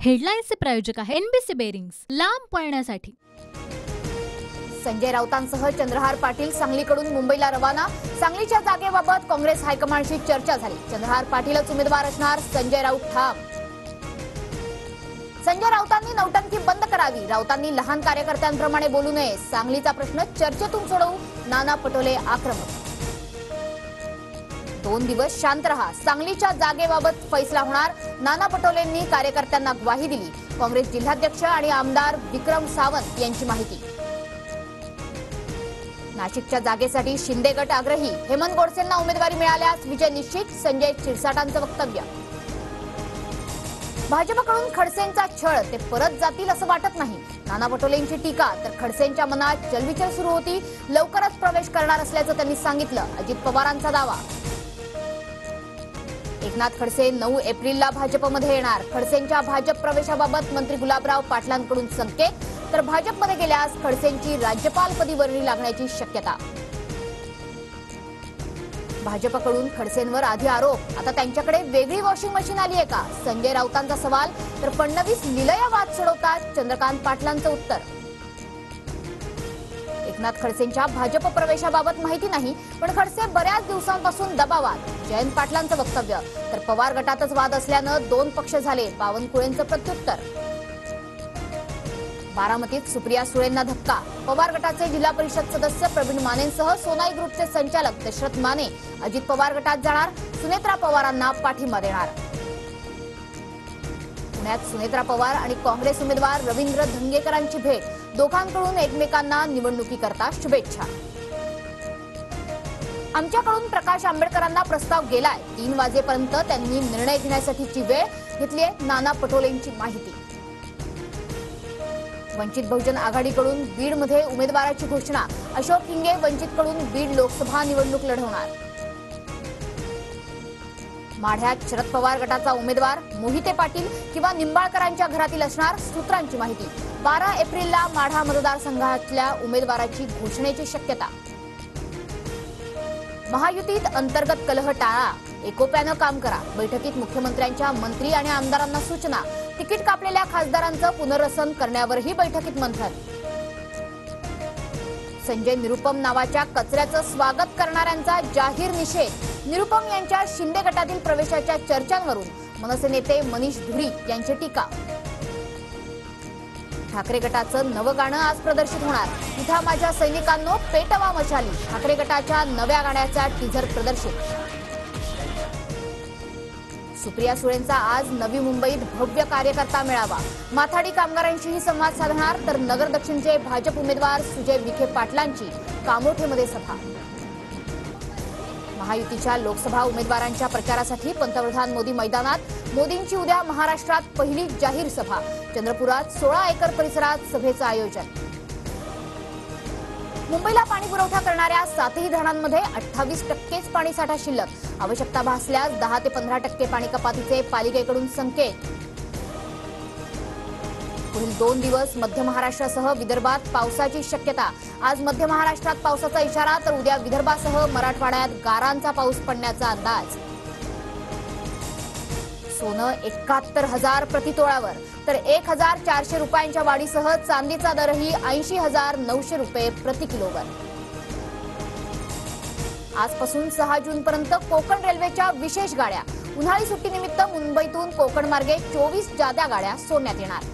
हेडलाईन्सचे प्रायोजक आहे NBC bearings, लांब पळण्यासाठी। संजय राऊतांसह चंद्रहार पाटील सांगलीकडून मुंबईला रवाना। सांगलीच्या जागेबाबत काँग्रेस हायकमांडशी चर्चा झाली। चंद्रहार पाटीलच उमेदवार असणार, संजय राऊत ठाम। संजय राऊतांनी नौटंकी बंद करावी, राऊतांनी लहान कार्यकर्त्यांप्रमाणे बोलू नये, सांगलीचा प्रश्न चर्चेतून सोडवू, नाना पटोले आक्रमक। 2 दिवस शांत रहा, सांगलीच्या जागेबाबत फैसला होणार, नाना पटोलेंनी कार्यकर्त्यांना ग्वाही दिली। काँग्रेस जिल्हाध्यक्ष आणि आमदार विक्रम सावंत यांची माहिती। नाशिकच्या जागेसाठी शिंदे गट आग्रही, हेमंत गोडसेंना उमेदवारी मिळाल्यास विजय निश्चित, संजय शिरसाटांचं वक्तव्य। भाजपकडून खडसेंचा छळ, ते परत जातील असं वाटत नाही, नाना पटोलेंची टीका। तर खडसेंच्या मनात चलबिचल सुरू होती, लवकरच प्रवेश करणार असल्याचं त्यांनी सांगितलं, अजित पवारांचा दावा। एकनाथ खडसे 9 एप्रिलला भाजपमध्ये येणार, खडसेंच्या भाजप प्रवेशाबाबत मंत्री गुलाबराव पाटलांकडून संकेत। तर भाजपमध्ये गेल्यास खडसेंची राज्यपालपदी वर्णी लागण्याची शक्यता। भाजपकडून खडसेंवर आधी आरोप, आता त्यांच्याकडे वेगळी वॉशिंग मशीन आली आहे का, संजय राऊतांचा सवाल। तर फडणवीस निलया वाद सोडवतात, चंद्रकांत पाटलांचं उत्तर। एकनाथ खडसेंच्या भाजप प्रवेशाबाबत माहिती नाही, पण खडसे बऱ्याच दिवसांपासून दबावात, जयंत पाटलांचं वक्तव्य। तर पवार गटातच वाद असल्यानं 2 पक्ष झाले, बावनकुळेंचं प्रत्युत्तर। बारामतीत सुप्रिया सुळेंना धक्का, पवार गटाचे जिल्हा परिषद सदस्य प्रवीण मानेंसह सोनाई ग्रुपचे संचालक दशरथ माने अजित पवार गटात जाणार, सुनेत्रा पवारांना पाठिंबा देणार। पुण्यात सुनेत्रा पवार आणि काँग्रेस उमेदवार रवींद्र धंगेकरांची भेट, दोघांकडून एकमेकांना निवडणुकीकरता शुभेच्छा। आमच्याकडून प्रकाश आंबेडकरांना प्रस्ताव गेलाय, 3 वाजेपर्यंत त्यांनी निर्णय घेण्यासाठीची वेळ घेतलीये, नाना पटोलेंची माहिती। वंचित बहुजन आघाडीकडून बीडमध्ये उमेदवाराची घोषणा, अशोक हिंगे वंचितकडून बीड लोकसभा निवडणूक लढवणार। माढ्यात शरद पवार गटाचा उमेदवार मोहिते पाटील किंवा निंबाळकरांच्या घरातील असणार, सूत्रांची माहिती। 12 एप्रिलला माढा मतदारसंघातल्या उमेदवाराची घोषणेची शक्यता। महायुतीत अंतर्गत कलह टाळा, एकोप्यानं काम करा, बैठकीत मुख्यमंत्र्यांच्या मंत्री आणि आमदारांना सूचना। तिकीट कापलेल्या खासदारांचं पुनर्रचन करण्यावरही बैठकीत मंथन। संजय निरुपम नावाच्या कचऱ्याचं स्वागत करणाऱ्यांचा जाहीर निषेध, निरुपम यांच्या शिंदे गटातील प्रवेशाच्या चर्चांवरून मनसे नेते मनीष धुरी यांची टीका। ठाकरे गटाचं नवं गाणं आज प्रदर्शित होणार, इथं माझ्या सैनिकांनो पेटवा मशाली, ठाकरे गटाच्या नव्या गाण्याचा टीझर प्रदर्शित। सुप्रिया सुळेंचा आज नवी मुंबईत भव्य कार्यकर्ता मेळावा, माथाडी कामगारांशीही संवाद साधणार। तर नगर दक्षिणचे भाजप उमेदवार सुजय विखे पाटलांची कामोठेमध्ये सभा। महायुतीच्या लोकसभा उमेदवारांच्या प्रचारासाठी पंतप्रधान मोदी मैदानात, मोदींची उद्या महाराष्ट्रात पहिली जाहीर सभा, चंद्रपुरात 16 एकर परिसरात सभेचं आयोजन। मुंबईला पाणी पुरवठा करणाऱ्या 7ही धरणांमध्ये 28%च पाणीसाठा शिल्लक, आवश्यकता भासल्यास 10 ते 15% पाणी कपातीचे पालिकेकडून संकेत। पुढील 2 दिवस मध्य महाराष्ट्रासह विदर्भात पावसाची शक्यता, आज मध्य महाराष्ट्रात पावसाचा इशारा, तर उद्या विदर्भासह मराठवाड्यात गारांचा पाऊस पडण्याचा अंदाज। सोनं 71,000 प्रतितोळावर, तर 1,400 रुपयांच्या वाढीसह चांदीचा दरही 80,900 रुपये प्रति किलोवर। आजपासून 6 जूनपर्यंत कोकण रेल्वेच्या विशेष गाड्या, उन्हाळी सुट्टीनिमित्त मुंबईतून कोकण मार्गे 24 जादा गाड्या सोडण्यात येणार।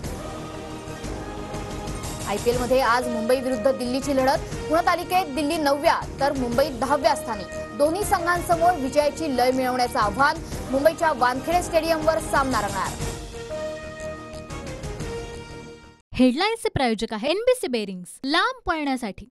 आयपीएलमध्ये आज मुंबई विरुद्ध दिल्लीची लढत, गुणतालिकेत दिल्ली 9व्या तर मुंबई 10व्या स्थानी, दोन्ही संघांसमोर विजयाची लय मिळवण्याचं आव्हान, मुंबईच्या वानखेडे स्टेडियमवर सामना रंगणार। हेडलाईन्सचे प्रायोजक आहे एनबीसी बेरिंग्स, लांब पळण्यासाठी।